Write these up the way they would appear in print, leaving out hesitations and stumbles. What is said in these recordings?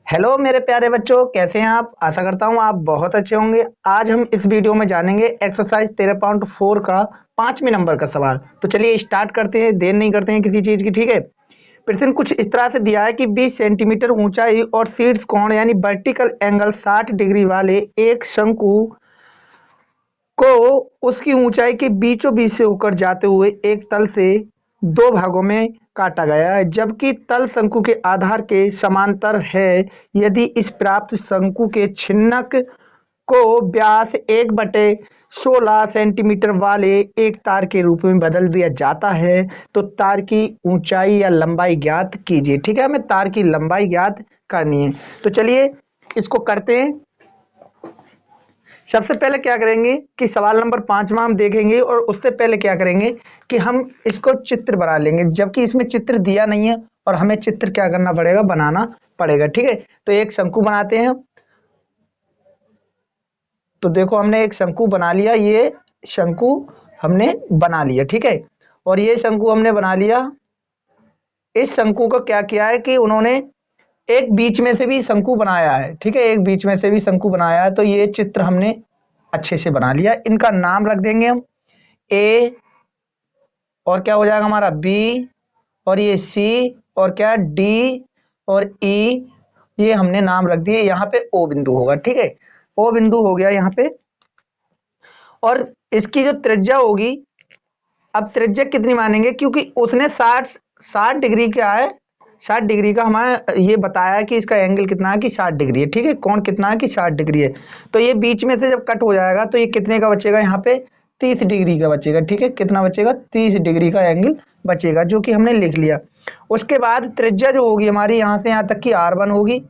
Hello मेरे प्यारे बच्चों, कैसे हैं आप। आशा करता हूं आप बहुत अच्छे होंगे। आज हम इस वीडियो में जानेंगे एक्सरसाइज 13.4 का 5वें नंबर का सवाल। तो चलिए स्टार्ट करते हैं, देर नहीं करते हैं किसी चीज़ की। ठीक है, प्रश्न कुछ इस तरह से दिया है कि 20 सेंटीमीटर ऊंचाई और शीर्ष कोण यानी वर्टिकल एंगल 60 डिग्री वाले एक शंकु को उसकी ऊंचाई के बीचों बीच से होकर जाते हुए एक तल से दो भागों में काटा गया है, जबकि तल शंकु के आधार के समांतर है। यदि इस प्राप्त शंकु के छिन्नक को व्यास 1/16 सेंटीमीटर वाले एक तार के रूप में बदल दिया जाता है तो तार की ऊंचाई या लंबाई ज्ञात कीजिए। ठीक है, हमें तार की लंबाई ज्ञात करनी है। तो चलिए इसको करते हैं। सबसे पहले क्या करेंगे कि सवाल नंबर 5वां हम देखेंगे और उससे पहले क्या करेंगे कि हम इसको चित्र बना लेंगे, जबकि इसमें चित्र दिया नहीं है और हमें चित्र क्या करना पड़ेगा, बनाना पड़ेगा। ठीक है, तो एक शंकु बनाते हैं। तो देखो हमने एक शंकु बना लिया, ये शंकु हमने बना लिया। ठीक है, और ये शंकु हमने बना लिया। इस शंकु को क्या किया है कि उन्होंने एक बीच में से भी शंकु बनाया है। ठीक है, एक बीच में से भी शंकु बनाया है। तो ये चित्र हमने अच्छे से बना लिया। इनका नाम रख देंगे हम ए, और क्या हो जाएगा हमारा बी, और ये सी, और क्या डी, और ई। ये हमने नाम रख दिए। यहाँ पे ओ बिंदु होगा। ठीक है, ओ बिंदु हो गया यहाँ पे। और इसकी जो त्रिज्या होगी, अब त्रिज्या कितनी मानेंगे, क्योंकि उसने 60 डिग्री क्या है, 60 डिग्री का हमारे ये बताया है कि इसका एंगल कितना है कि 60 डिग्री है। ठीक है, कोण कितना है कि 60 डिग्री है। तो ये बीच में से जब कट हो जाएगा तो ये कितने का बचेगा, यहाँ पे 30 डिग्री का बचेगा। ठीक है, कितना बचेगा, 30 डिग्री का एंगल बचेगा, जो कि हमने लिख लिया। उसके बाद त्रिज्या जो होगी हमारी यहाँ से यहाँ तक की R1 होगी,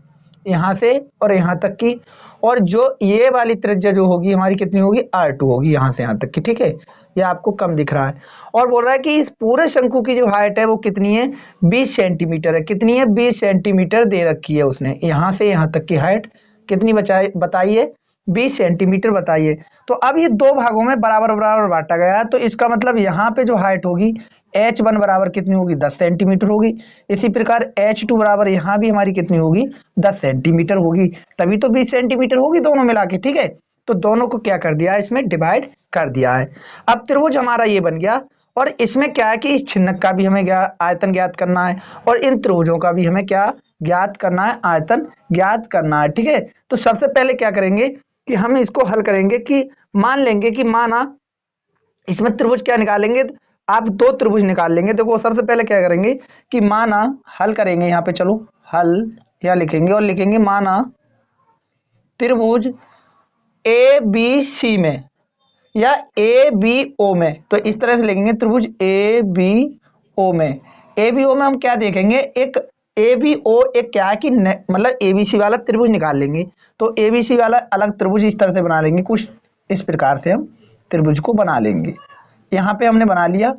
यहाँ से और यहाँ तक की। और जो ये वाली त्रिज्या जो होगी हमारी कितनी होगी, R2 होगी, यहाँ से यहाँ तक की। ठीक है, ये आपको कम दिख रहा है। और बोल रहा है कि इस पूरे शंकु की जो हाइट है वो कितनी है, 20 सेंटीमीटर है। कितनी है, 20 सेंटीमीटर दे रखी है उसने। यहाँ से यहाँ तक की हाइट कितनी बताइए, 20 सेंटीमीटर बताइए। तो अब ये दो भागों में बराबर बराबर बांटा गया है। तो इसका मतलब यहाँ पे जो हाइट होगी H1 बराबर कितनी होगी, 10 सेंटीमीटर होगी। इसी प्रकार H2 बराबर यहाँ भी हमारी कितनी होगी, 10 सेंटीमीटर होगी। तभी तो 20 सेंटीमीटर होगी दोनों मिला के। ठीक है, तो दोनों को क्या कर दिया है, इसमें डिवाइड कर दिया है। अब त्रिभुज हमारा ये बन गया। और इसमें क्या है कि इस छिन्नक का भी हमें आयतन ज्ञात करना है, और इन त्रिभुजों का भी हमें क्या ज्ञात करना है, आयतन ज्ञात करना है। ठीक है, तो सबसे पहले क्या करेंगे कि हम इसको हल करेंगे कि मान लेंगे कि माना इसमें त्रिभुज क्या निकालेंगे, आप दो त्रिभुज निकाल लेंगे। देखो सबसे पहले क्या करेंगे कि माना हल करेंगे, यहाँ पे चलो हल या लिखेंगे, और लिखेंगे माना त्रिभुज ए बी सी में या ए बी ओ में। तो इस तरह से लिखेंगे त्रिभुज ए बी ओ में। ए बी ओ में हम क्या देखेंगे, एक ए बी ओ एक क्या है कि मतलब ए बी सी वाला त्रिभुज निकाल लेंगे। तो ए बी सी वाला अलग त्रिभुज इस तरह से बना लेंगे, कुछ इस प्रकार से हम त्रिभुज को बना लेंगे। यहाँ पे हमने बना लिया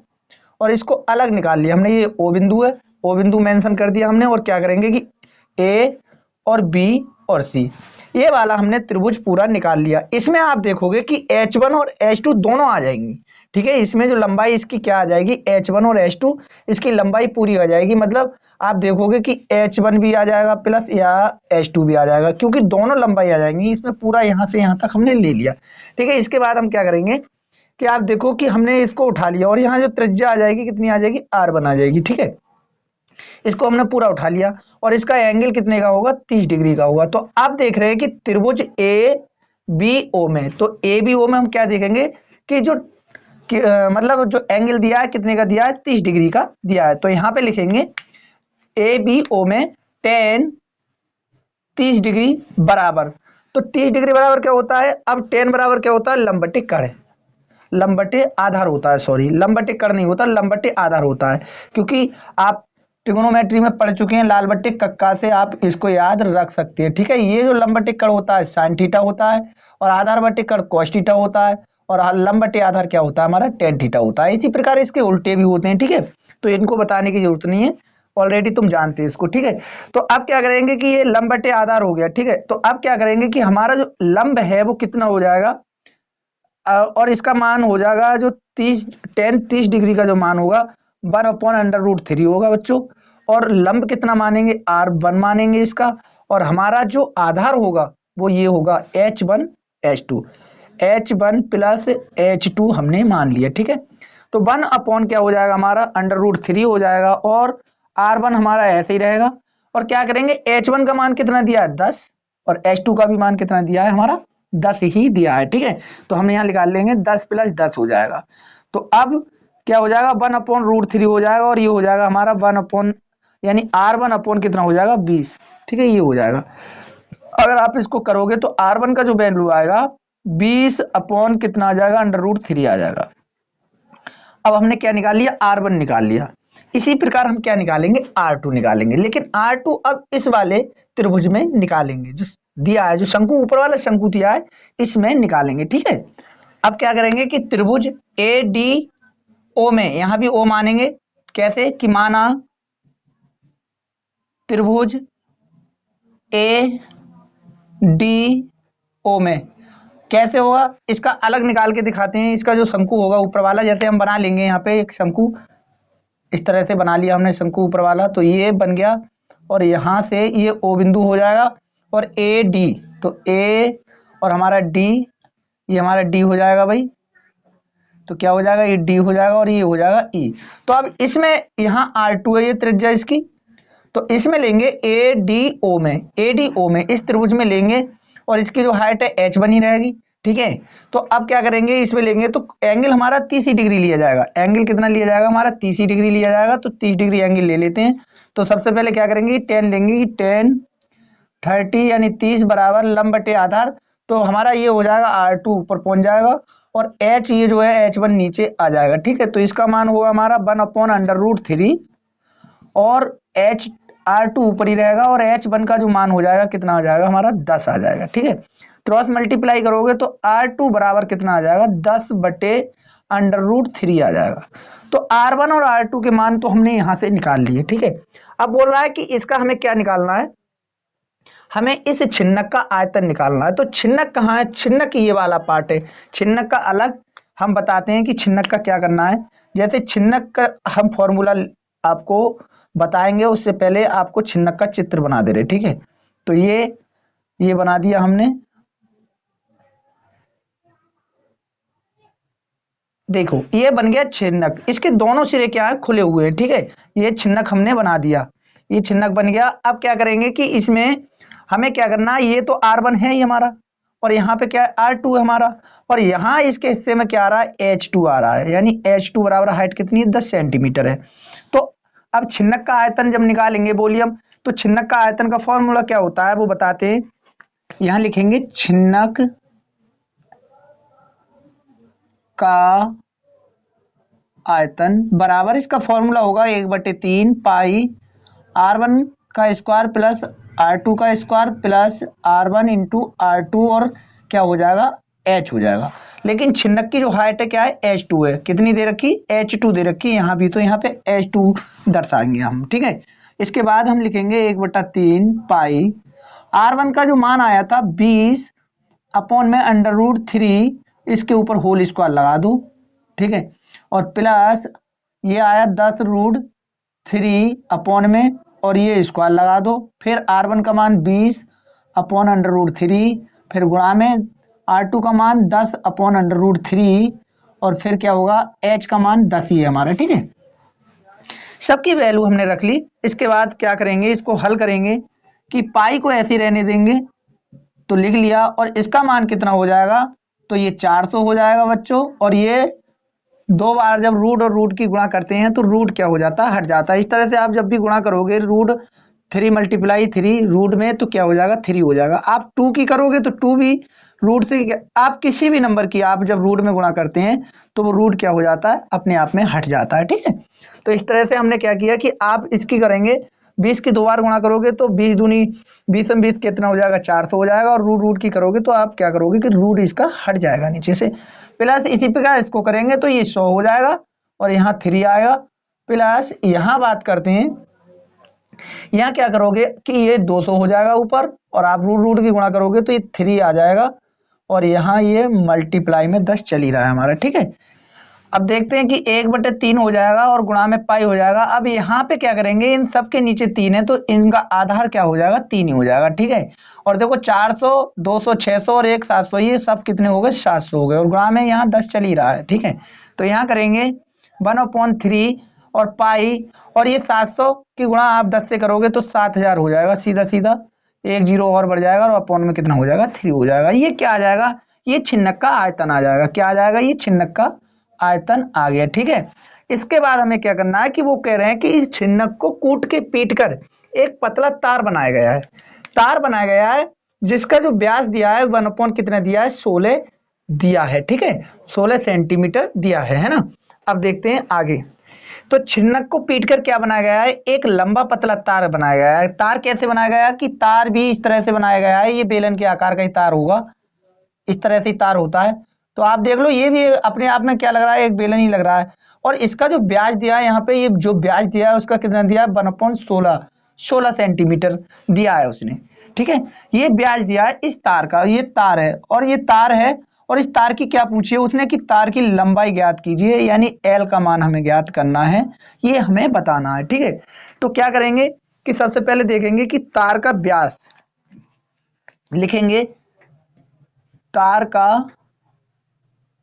और इसको अलग निकाल लिया हमने। ये ओ बिंदु है, ओ बिंदु मेंशन कर दिया हमने। और क्या करेंगे कि ए और बी और सी, ये वाला हमने त्रिभुज पूरा निकाल लिया। इसमें आप देखोगे कि H1 और H2 दोनों आ जाएंगी। ठीक है, इसमें जो लंबाई इसकी क्या आ जाएगी, H1 और H2 इसकी लंबाई पूरी आ जाएगी। मतलब आप देखोगे कि H1 भी आ जाएगा प्लस या H2 भी आ जाएगा, क्योंकि दोनों लंबाई आ जाएंगी। इसमें पूरा यहाँ से यहाँ तक हमने ले लिया। ठीक है, इसके बाद हम क्या करेंगे कि आप देखो कि हमने इसको उठा लिया, और यहाँ जो त्रिज्या आ जाएगी कितनी आ जाएगी, R1 आ जाएगी। ठीक है, इसको हमने पूरा उठा लिया और इसका एंगल कितने का होगा, 30 डिग्री का होगा। तो अब देख रहे हैं कि त्रिभुज ए बी ओ में, तो ए बी ओ में हम क्या देखेंगे कि जो मतलब जो एंगल दिया है कितने का दिया है, 30 डिग्री का दिया है। तो यहाँ पे लिखेंगे ए बी ओ में टेन 30 डिग्री बराबर। तो 30 डिग्री बराबर क्या होता है, अब टेन बराबर क्या होता है, लंबटे कड़, लंबटे आधार होता है। सॉरी, लंबटे कड़ नहीं होता, लंबटे आधार होता है। क्योंकि आप ट्रिग्नोमेट्री में पढ़ चुके हैं, लाल बट्टे कक्का से आप इसको याद रख सकते हैं। ठीक है, ये जो लंबटे कड़ होता है साइन थीटा होता है, और आधार बट्टे कड़ कॉस थीटा होता है, और लंबटे आधार क्या होता है हमारा, टेन थीटा होता है। इसी प्रकार इसके उल्टे भी होते हैं। ठीक है, तो इनको बताने की जरूरत नहीं है, ऑलरेडी तुम जानते हैं इसको। ठीक है, तो अब क्या करेंगे कि ये लंब बटे आधार हो गया। ठीक है, तो अब क्या करेंगे कि हमारा जो लंब है वो कितना हो जाएगा, और इसका मान हो जाएगा जो 30 डिग्री का जो मान होगा 1/√3 होगा बच्चों। और लंब कितना मानेंगे, R1 मानेंगे इसका। और हमारा जो आधार होगा वो ये होगा H1H2, H1 प्लस H2 हमने मान लिया, ठीक है। तो 1 अपॉन क्या हो जाएगा हमारा √3 हो जाएगा, और R1 हमारा ऐसे ही रहेगा। और क्या करेंगे, H1 का मान कितना दिया है 10, और H2 का भी मान कितना दिया है हमारा 10 ही दिया है, ठीक है। तो हम यहाँ निकाल लेंगे 10 + 10 हो जाएगा। तो अब क्या हो जाएगा 1 अपॉन √3 हो जाएगा, और ये हो जाएगा हमारा 1 अपॉन यानी R1 अपॉन कितना हो जाएगा 20, ठीक है, ये हो जाएगा। अगर आप इसको करोगे तो R1 का जो वैल्यू आएगा 20 अपॉन कितना आ जाएगा √3 आ जाएगा। अब हमने क्या निकाल लिया, R1 निकाल लिया। इसी प्रकार हम क्या निकालेंगे, R2 निकालेंगे, लेकिन R2 अब इस वाले त्रिभुज में निकालेंगे, जो दिया है, जो शंकु ऊपर वाला शंकु दिया है इसमें निकालेंगे, ठीक है। अब क्या करेंगे कि त्रिभुज ADO में, यहां भी O मानेंगे, कैसे कि माना त्रिभुज ADO में कैसे होगा, इसका अलग निकाल के दिखाते हैं। इसका जो शंकु होगा ऊपर वाला, जैसे हम बना लेंगे यहाँ पे एक शंकु, इस तरह से बना लिया हमने शंकु ऊपर वाला, तो ये बन गया, और यहाँ से ये O बिंदु हो जाएगा, और AD, तो A और हमारा D, ये हमारा D हो जाएगा भाई, तो क्या हो जाएगा, ये D हो जाएगा, और ये हो जाएगा E। तो अब इसमें यहाँ R2 है, ये त्रिज्या इसकी, तो इसमें लेंगे ADO में इस त्रिभुज में लेंगे, और इसकी जो हाइट है H बनी रहेगी, ठीक है। तो अब क्या करेंगे, इसमें लेंगे तो एंगल हमारा 30 डिग्री लिया जाएगा। एंगल कितना लिया जाएगा हमारा 30 डिग्री लिया जाएगा, तो 30 डिग्री एंगल ले लेते हैं। तो सबसे पहले क्या करेंगे, 10 लेंगे, 10 30 यानी 30 बराबर लंब बटे आधार, तो हमारा ये हो जाएगा R2 ऊपर पहुंच जाएगा, और H ये जो है H1 नीचे आ जाएगा, ठीक है। तो इसका मान होगा हमारा 1 अपॉन √3, और R2 ऊपर ही रहेगा, और H1 का जो मान हो जाएगा कितना आ जाएगा हमारा 10 आ जाएगा, ठीक है। क्रॉस मल्टीप्लाई करोगे तो R2 बराबर कितना आ जाएगा 10 बटे √3 आ जाएगा। तो R1 और R2 के मान तो हमने यहां से निकाल लिए, ठीक है। अब बोल रहा है कि इसका हमें क्या निकालना है, हमें इस छिन्नक का आयतन निकालना है। तो छिन्नक कहाँ है, छिन्नक ये वाला पार्ट है, छिन्नक का अलग हम बताते हैं कि छिन्नक का क्या करना है। जैसे छिन्नक का हम फॉर्मूला आपको बताएंगे, उससे पहले आपको छिन्नक का चित्र बना दे रहे, ठीक है। तो ये बना दिया हमने, देखो ये बन गया छिन्नक। इसके दोनों सिरे क्या है, खुले हुए हैं, ठीक है। ये छिन्नक हमने बना दिया, ये छिन्नक बन गया। अब क्या करेंगे कि इसमें हमें क्या करना है, ये तो R1 है ही हमारा, और यहाँ पे क्या है R2 है हमारा, और यहाँ इसके हिस्से में क्या आ रहा है H2 आ रहा है, यानी H2 बराबर हाइट कितनी है 10 सेंटीमीटर है। तो अब छिन्नक का आयतन जब निकालेंगे वॉल्यूम, तो छिन्नक का आयतन का फॉर्मूला क्या होता है वो बताते हैं। यहाँ लिखेंगे छिन्नक का आयतन बराबर, इसका फॉर्मूला होगा 1/3 पाई R1 का स्क्वायर प्लस R2 का square plus R1 into R2, और क्या हो जाएगा H हो जाएगा। लेकिन छिन्नक की जो हाइट है क्या है H2 है, कितनी दे रखी H2 दे रखी, यहाँ भी तो यहाँ पे H2 दर्शाएंगे हम, ठीक है। इसके बाद हम लिखेंगे 1/3 पाई R1 का जो मान आया था 20 अपॉन में √3, इसके ऊपर होल स्क्वायर लगा दो, ठीक है, और प्लस ये आया 10√3 अपॉन में, और ये स्क्वायर लगा दो, फिर R1 का मान 20 अपॉन √3, फिर गुणा में R2 का मान 10 अपॉन √3, और फिर क्या होगा H का मान 10 ही है हमारा, ठीक है। सबकी वैल्यू हमने रख ली। इसके बाद क्या करेंगे, इसको हल करेंगे कि पाई को ऐसे रहने देंगे, तो लिख लिया, और इसका मान कितना हो जाएगा, तो ये 400 हो जाएगा बच्चों, और ये 2 बार जब रूट और रूट की गुणा करते हैं तो रूट क्या हो जाता है हट जाता है। इस तरह से आप जब भी गुणा करोगे √3 × 3 रूट में, तो क्या हो जाएगा 3 हो जाएगा। आप 2 की करोगे तो 2 भी रूट से, आप किसी भी नंबर की आप जब रूट में गुणा करते हैं तो वो रूट क्या हो जाता है अपने आप में हट जाता है, ठीक है। तो इस तरह से हमने क्या किया कि आप इसकी करेंगे 20 की 2 बार गुणा करोगे तो 20 दूनी 20 में 20 कितना हो जाएगा 400 हो जाएगा, और रूट की करोगे तो आप क्या करोगे कि रूट इसका हट जाएगा नीचे से, प्लस इसी प्रकार इसको करेंगे तो ये 100 हो जाएगा, और यहाँ 3 आएगा, प्लस यहाँ बात करते हैं, यहाँ क्या करोगे कि ये 200 हो जाएगा ऊपर, और आप रूट की गुणा करोगे तो ये 3 आ जाएगा, और यहाँ ये मल्टीप्लाई में 10 चल ही रहा है हमारा, ठीक है। अब देखते हैं कि 1/3 हो जाएगा और गुणा में पाई हो जाएगा। अब यहाँ पे क्या करेंगे, इन सब के नीचे 3 है तो इनका आधार क्या हो जाएगा, 3 ही हो जाएगा, ठीक है। और देखो 400, 200, 600 और 1 700, ये सब कितने हो गए, 700 हो गए। और गुणा में यहाँ 10 चल ही रहा है, ठीक है। तो यहाँ करेंगे 1/3 और पाई, और ये 700 की गुणा आप 10 से करोगे तो 7000 हो जाएगा, सीधा सीधा एक जीरो और बढ़ जाएगा और अपॉन में कितना हो जाएगा, 3 हो जाएगा। ये क्या आ जाएगा, ये छिन्नक का आयतन आ जाएगा। क्या आ जाएगा, ये छिन्नक का आयतन आ गया, ठीक है। इसके बाद हमें क्या करना है कि वो कह रहे हैं कि इस छिन्नक को कूट के पीट कर एक पतला तार बनाया गया है। तार बनाया गया है जिसका जो व्यास दिया है 1/, कितना दिया है, 16 दिया है, ठीक है। 16 सेंटीमीटर दिया है ना। अब देखते हैं आगे। तो छिन्नक को पीटकर क्या बनाया गया है, एक लंबा पतला तार बनाया गया है। तार कैसे बनाया गया है कि तार भी इस तरह से बनाया गया है, ये बेलन के आकार का ही तार होगा, इस तरह से तार होता है। तो आप देख लो, ये भी अपने आप में क्या लग रहा है, एक बेलन ही लग रहा है। और इसका जो ब्याज दिया है यहाँ पे, ये जो ब्याज दिया है उसका कितना दिया है, 1/16, 16 सेंटीमीटर दिया है उसने, ठीक है। ये ब्याज दिया है इस तार का, ये तार है और ये तार है। और इस तार की क्या पूछी है उसने कि तार की लंबाई ज्ञात कीजिए, यानी एल का मान हमें ज्ञात करना है, ये हमें बताना है, ठीक है। तो क्या करेंगे कि सबसे पहले देखेंगे कि तार का व्यास लिखेंगे, तार का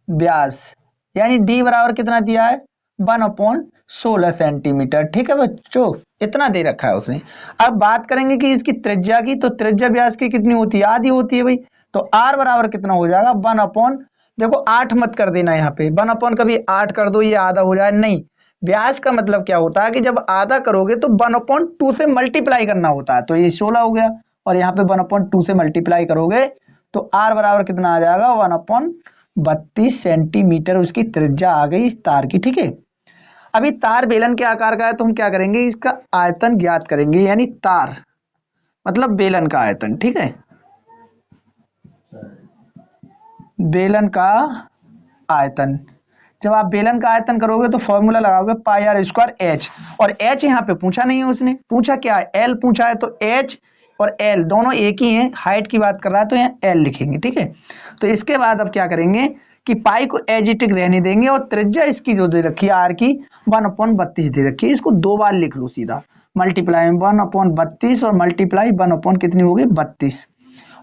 व्यास यानी डी बराबर कितना दिया है, 1/16 सेंटीमीटर, ठीक है बच्चों, इतना दे रखा है उसने। अब बात करेंगे कि इसकी त्रिज्या की, तो त्रिज्या व्यास की कितनी होती है, आधी होती है भाई। तो आर बराबर कितना हो जाएगा, 1/, देखो 8 मत कर देना यहाँ पे, 1/, कभी 8 कर दो ये आधा हो जाए, नहीं। व्यास का मतलब क्या होता है कि जब आधा करोगे तो 1/2 से मल्टीप्लाई करना होता है। तो ये 16 हो गया और यहाँ पे 1/2 से मल्टीप्लाई करोगे तो आर बराबर कितना आ जाएगा, 1/32 सेंटीमीटर उसकी त्रिज्या आ गई इस तार की, ठीक है। अभी तार बेलन के आकार का है तो हम क्या करेंगे, इसका आयतन ज्ञात करेंगे, यानी तार मतलब बेलन का आयतन, ठीक है। बेलन का आयतन, जब आप बेलन का आयतन करोगे तो फॉर्मूला लगाओगे पाई आर स्क्वायर एच, और एच यहाँ पे पूछा नहीं है उसने, पूछा क्या है, एल पूछा है। तो एच और एल दोनों एक ही हैं, हाइट की बात कर रहा है तो यहाँ एल लिखेंगे, ठीक है। तो इसके बाद अब क्या करेंगे कि पाई को एज इट इज रहने देंगे और त्रिज्या इसकी जो दे रखी है आर की 1/32 दे रखी है, इसको 2 बार लिख लो सीधा, मल्टीप्लाई 1/32 और मल्टीप्लाई 1/ कितनी होगी, 32।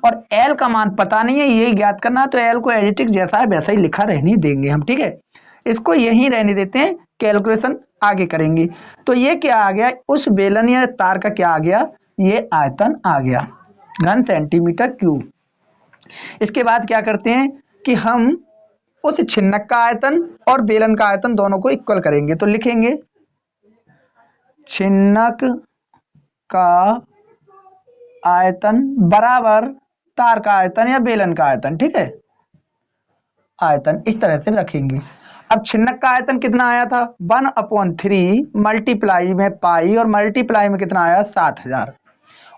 और एल का मान पता नहीं है, यही ज्ञात करना है, तो एल को एज इट इज जैसा है वैसा ही लिखा रहने देंगे हम, ठीक है। इसको यहीं रहने देते हैं, कैलकुलेशन आगे करेंगे। तो ये क्या आ गया, उस बेलन या तार का क्या आ गया, ये आयतन आ गया, घन सेंटीमीटर क्यूब। इसके बाद क्या करते हैं कि हम उस छिन्नक का आयतन और बेलन का आयतन दोनों को इक्वल करेंगे। तो लिखेंगे छिन्नक का आयतन बराबर तार का आयतन या बेलन का आयतन, ठीक है, आयतन इस तरह से रखेंगे। अब छिन्नक का आयतन कितना आया था, 1/3 मल्टीप्लाई में पाई और मल्टीप्लाई में कितना आया, 7000,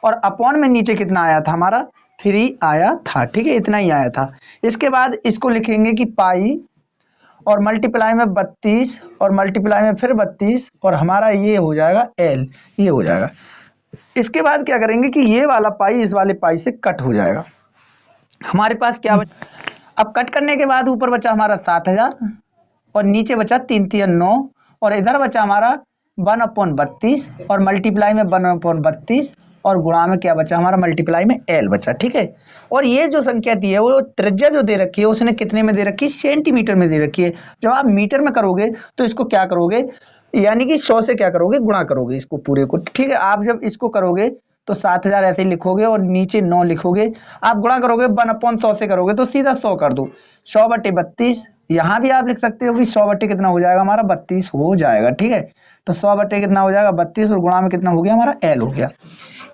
और अपॉन में नीचे कितना आया था हमारा, 3 आया था, ठीक है, इतना ही आया था। इसके बाद इसको लिखेंगे कि पाई और मल्टीप्लाई में 32 और मल्टीप्लाई में फिर 32 और हमारा ये हो जाएगा एल, ये हो जाएगा। इसके बाद क्या करेंगे कि ये वाला पाई इस वाले पाई से कट हो जाएगा, हमारे पास क्या बचा, अब कट करने के बाद ऊपर बचा हमारा 7000 और नीचे बचा 3 3 9 और इधर बचा हमारा 1/32 और मल्टीप्लाई में 1/32 और गुणा में क्या बचा हमारा, मल्टीप्लाई में एल बचा, ठीक है। और ये जो संख्या दी है वो त्रिज्या जो दे रखी है उसने कितने में दे रखी है, सेंटीमीटर में दे रखी है। जब आप मीटर में करोगे तो इसको क्या करोगे, यानी कि 100 से क्या करोगे, गुणा करोगे इसको पूरे को, ठीक है। आप जब इसको करोगे तो 7000 ऐसे ही लिखोगे और नीचे 9 लिखोगे, आप गुणा करोगे 1/100 से करोगे तो सीधा 100 कर दो, 100/32। यहाँ भी आप लिख सकते हो कि 100 कितना हो जाएगा हमारा, 32 हो जाएगा, ठीक है। तो 100 कितना हो जाएगा, 32 और गुणा में कितना हो गया हमारा, एल हो गया।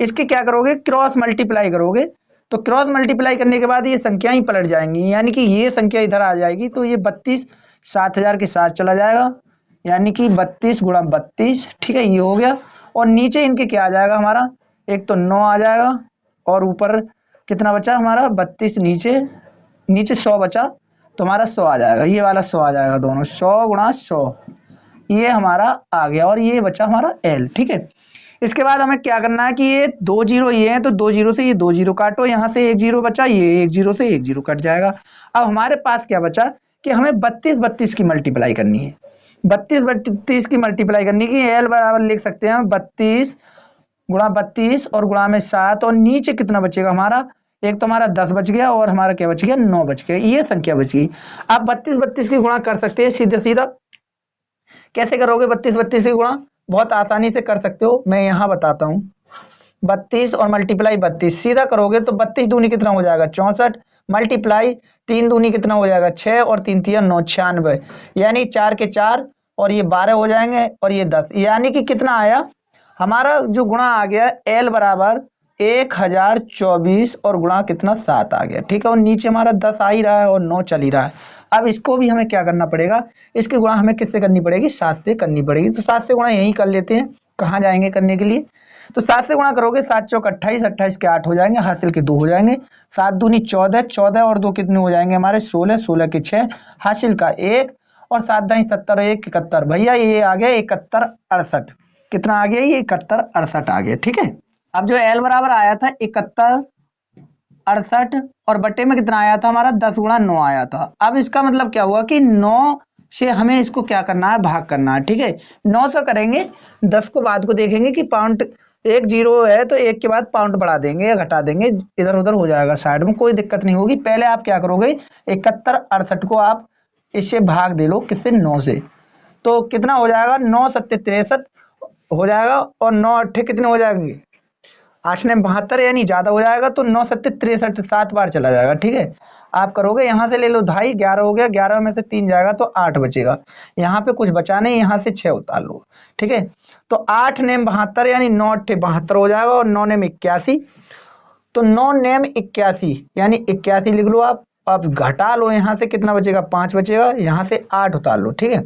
इसके क्या करोगे, क्रॉस मल्टीप्लाई करोगे, तो क्रॉस मल्टीप्लाई करने के बाद ये संख्या ही पलट जाएंगी, यानी कि ये संख्या इधर आ जाएगी, तो ये 32 7000 के साथ चला जाएगा, यानी कि 32 गुणा 32, ठीक है, ये हो गया। और नीचे इनके क्या आ जाएगा हमारा, एक तो 9 आ जाएगा और ऊपर कितना बचा हमारा, 32 नीचे, नीचे 100 बचा तो हमारा 100 आ जाएगा, ये वाला 100 आ जाएगा, दोनों 100 गुणा 100, ये हमारा आ गया और ये बचा हमारा एल, ठीक है। इसके बाद हमें क्या करना है कि ये 2 जीरो ये है तो 2 जीरो से ये 2 जीरो काटो, यहाँ से 1 जीरो बचा, ये 1 जीरो से 1 जीरो कट जाएगा। अब हमारे पास क्या बचा कि हमें 32 की मल्टीप्लाई करनी है, 32 की मल्टीप्लाई करनी की एल बराबर लिख सकते हैं 32 गुणा 32 और गुणा में 7 और नीचे कितना बचेगा हमारा, एक तो हमारा 10 बच गया और हमारा क्या बच गया 9 बच गया, ये संख्या बच गई। आप 32 की गुणा कर सकते हैं सीधे सीधा। कैसे करोगे 32 की गुणा, बहुत आसानी से कर सकते हो, मैं यहां बताता हूं। 32 और मल्टीप्लाई 32 सीधा करोगे तो 32 दूनी कितना हो जाएगा 64, मल्टीप्लाई 3 दूनी कितना हो जाएगा 6 और 3 3 9 96, यानी 4 के 4 और ये 12 हो जाएंगे और ये 10, यानी कि कितना आया हमारा जो गुणा आ गया एल बराबर 1024 और गुणा कितना 7 आ गया, ठीक है। और नीचे हमारा 10 आ ही रहा है और 9 चल ही रहा है। अब इसको भी हमें क्या करना पड़ेगा, इसकी गुणा हमें किससे करनी पड़ेगी 7 से करनी पड़ेगी। तो 7 से गुणा यही कर लेते हैं, कहाँ जाएंगे करने के लिए, तो 7 से गुणा करोगे 7 चौक 28, 28 के 8 हो जाएंगे, हासिल के 2 हो जाएंगे, 7 दूनी 14, 14 और 2 कितने हो जाएंगे हमारे 16, 16 के 6, हासिल का 1 और 7 दाई 70 और 1 71, भैया ये आ गया 71 68, कितना आ गया ये 71 68 आ गया, ठीक है। अब जो एल बराबर आया था 71 68 और बटे में कितना आया था हमारा 10 गुणा 9 आया था। अब इसका मतलब क्या हुआ कि 9 से हमें इसको क्या करना है भाग करना है, ठीक है। 9 से करेंगे 10 को बाद को देखेंगे कि पाउंड एक जीरो है तो एक के बाद पाउंड बढ़ा देंगे या घटा देंगे, इधर उधर हो जाएगा साइड में, कोई दिक्कत नहीं होगी। पहले आप क्या करोगे 71 68 को आप इससे भाग दे लो, किससे 9 से, तो कितना हो जाएगा 9 सत्ते 63 हो जाएगा और 9 अट्ठे कितने हो जाएंगे 8 ने 72, यानी ज्यादा हो जाएगा तो 9 सत्ते 63 7 बार चला जाएगा, ठीक है। आप करोगे यहाँ से ले लो ढाई, 11 हो गया, 11 में से 3 जाएगा तो 8 बचेगा, यहाँ पे कुछ बचा नहीं, यहाँ से 6 उतार लो, ठीक है। तो 8 नेम 72 यानी 9 अट्ठे 72 हो जाएगा और 9 नेम 81, तो 9 नेम 81 यानी 81 लिख लो आप। अब घटा लो यहाँ से कितना बचेगा 5 बचेगा, यहाँ से 8 उतार लो, ठीक है।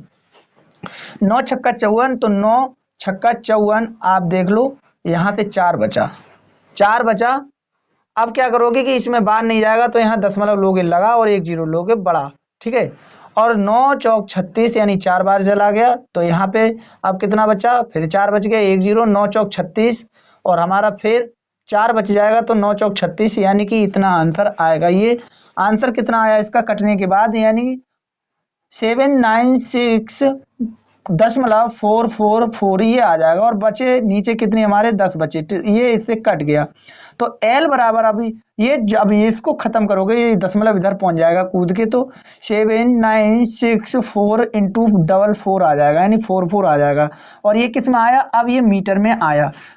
9 छक्का 54, तो 9 छक्का 54 आप देख लो, यहाँ से 4 बचा, 4 बचा। अब क्या करोगे कि इसमें बाहर नहीं जाएगा तो यहाँ दशमलव लोगे लगा और 1 जीरो लोगे बड़ा, ठीक है। और 9 चौक 36 यानी 4 बार चला गया, तो यहाँ पे अब कितना बचा, फिर 4 बच गया 1 जीरो, 9 चौक 36 और हमारा फिर 4 बच जाएगा तो 9 चौक 36, यानी कि इतना आंसर आएगा। ये आंसर कितना आया इसका कटने के बाद, यानी 796.444 ये आ जाएगा। और बचे नीचे कितने हमारे 10 बचे, तो ये इससे कट गया। तो L बराबर अभी ये जब इसको खत्म करोगे ये दशमलव इधर पहुंच जाएगा कूद के, तो 7964 इंटू 44 आ जाएगा, यानी 44 आ जाएगा। और ये किस में आया, अब ये मीटर में आया।